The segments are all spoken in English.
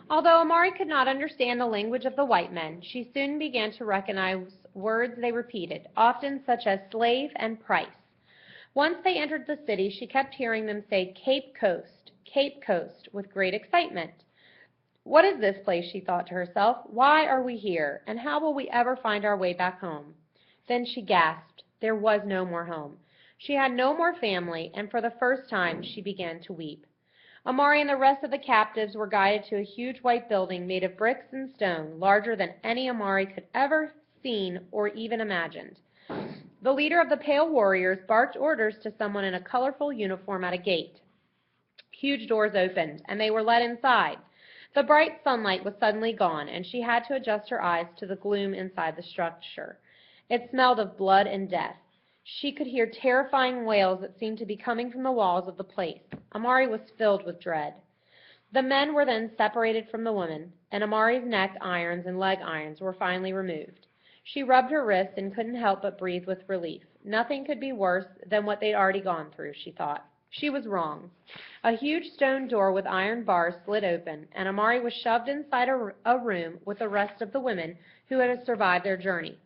Although Amari could not understand the language of the white men, she soon began to recognize words they repeated, often such as slave and price. Once they entered the city, she kept hearing them say Cape Coast, with great excitement. What is this place, she thought to herself. Why are we here, and how will we ever find our way back home? Then she gasped. There was no more home. She had no more family, and for the first time she began to weep. Amari and the rest of the captives were guided to a huge white building made of bricks and stone, larger than any Amari could ever seen or even imagined. The leader of the Pale Warriors barked orders to someone in a colorful uniform at a gate. Huge doors opened, and they were led inside. The bright sunlight was suddenly gone, and she had to adjust her eyes to the gloom inside the structure. It smelled of blood and death. She could hear terrifying wails that seemed to be coming from the walls of the place. Amari was filled with dread. The men were then separated from the women, and Amari's neck irons and leg irons were finally removed. She rubbed her wrists and couldn't help but breathe with relief. Nothing could be worse than what they'd already gone through, she thought. She was wrong. A huge stone door with iron bars slid open, and Amari was shoved inside a room with the rest of the women who had survived their journey.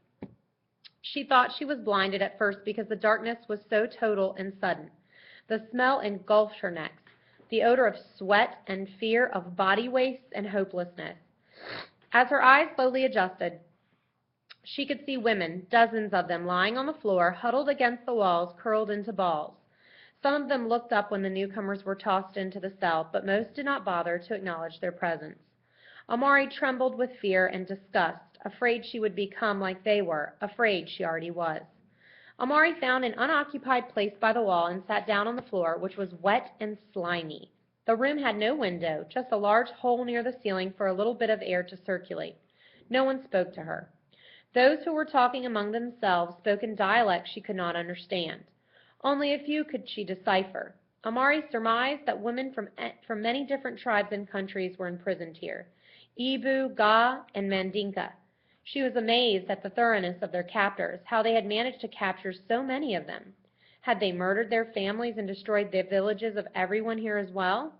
She thought she was blinded at first because the darkness was so total and sudden. The smell engulfed her next, the odor of sweat and fear, of body waste and hopelessness. As her eyes slowly adjusted, she could see women, dozens of them, lying on the floor, huddled against the walls, curled into balls. Some of them looked up when the newcomers were tossed into the cell, but most did not bother to acknowledge their presence. Amari trembled with fear and disgust, afraid she would become like they were, afraid she already was. Amari found an unoccupied place by the wall and sat down on the floor, which was wet and slimy. The room had no window, just a large hole near the ceiling for a little bit of air to circulate. No one spoke to her. Those who were talking among themselves spoke in dialects she could not understand. Only a few could she decipher. Amari surmised that women from many different tribes and countries were imprisoned here, Ibu, Ga, and Mandinka. She was amazed at the thoroughness of their captors, how they had managed to capture so many of them. Had they murdered their families and destroyed the villages of everyone here as well?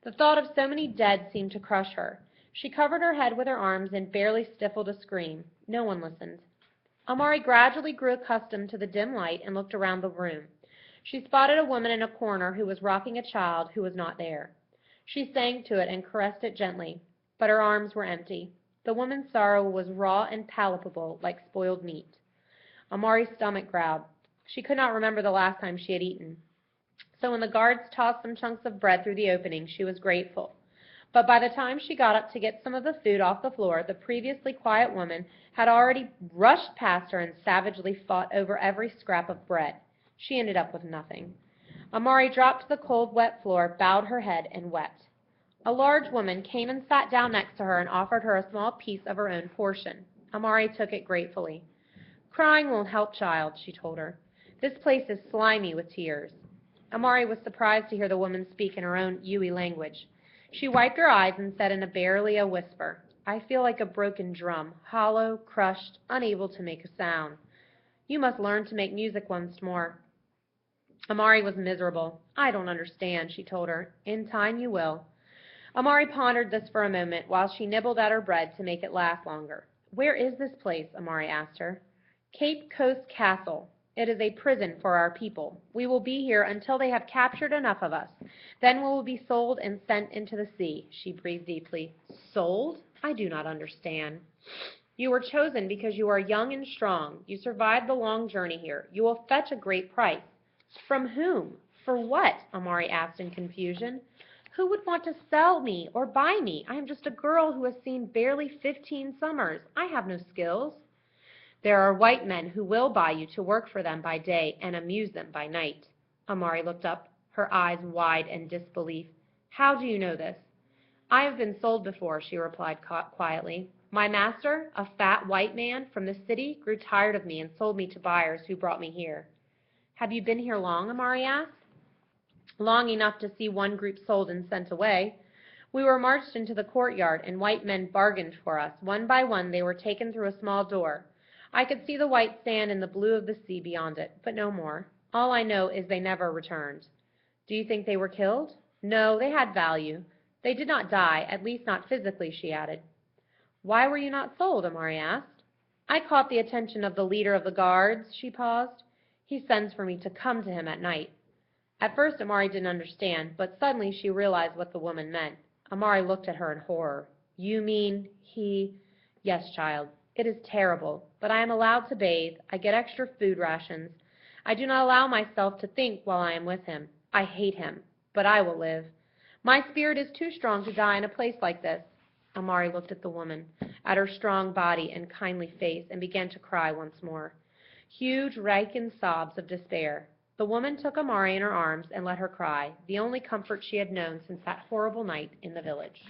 The thought of so many dead seemed to crush her. She covered her head with her arms and barely stifled a scream. No one listened. Amari gradually grew accustomed to the dim light and looked around the room. She spotted a woman in a corner who was rocking a child who was not there. She sang to it and caressed it gently, but her arms were empty. The woman's sorrow was raw and palpable, like spoiled meat. Amari's stomach growled. She could not remember the last time she had eaten. So when the guards tossed some chunks of bread through the opening, she was grateful. But by the time she got up to get some of the food off the floor, the previously quiet woman had already rushed past her and savagely fought over every scrap of bread. She ended up with nothing. Amari dropped to the cold, wet floor, bowed her head, and wept. A large woman came and sat down next to her and offered her a small piece of her own portion. Amari took it gratefully. Crying won't help, child, she told her. This place is slimy with tears. Amari was surprised to hear the woman speak in her own Yui language. She wiped her eyes and said in barely a whisper, I feel like a broken drum, hollow, crushed, unable to make a sound. You must learn to make music once more. Amari was miserable. I don't understand, she told her. In time you will. Amari pondered this for a moment while she nibbled at her bread to make it last longer. Where is this place? Amari asked her. Cape Coast Castle. It is a prison for our people. We will be here until they have captured enough of us. Then we will be sold and sent into the sea. She breathed deeply. Sold? I do not understand. You were chosen because you are young and strong. You survived the long journey here. You will fetch a great price. From whom? For what? Amari asked in confusion. Who would want to sell me or buy me? I am just a girl who has seen barely 15 summers. I have no skills. There are white men who will buy you to work for them by day and amuse them by night. Amari looked up, her eyes wide in disbelief. How do you know this? I have been sold before, she replied quietly. My master, a fat white man from the city, grew tired of me and sold me to buyers who brought me here. Have you been here long? Amari asked. Long enough to see one group sold and sent away. We were marched into the courtyard, and white men bargained for us. One by one they were taken through a small door. I could see the white sand and the blue of the sea beyond it, but no more. All I know is they never returned. Do you think they were killed? No, they had value. They did not die, at least not physically, she added. Why were you not sold? Amari asked. I caught the attention of the leader of the guards, she paused. He sends for me to come to him at night. At first Amari didn't understand, but suddenly she realized what the woman meant. Amari looked at her in horror. You mean he... Yes, child. It is terrible, but I am allowed to bathe. I get extra food rations. I do not allow myself to think while I am with him. I hate him, but I will live. My spirit is too strong to die in a place like this. Amari looked at the woman, at her strong body and kindly face, and began to cry once more. Huge, raking sobs of despair. The woman took Amari in her arms and let her cry, the only comfort she had known since that horrible night in the village.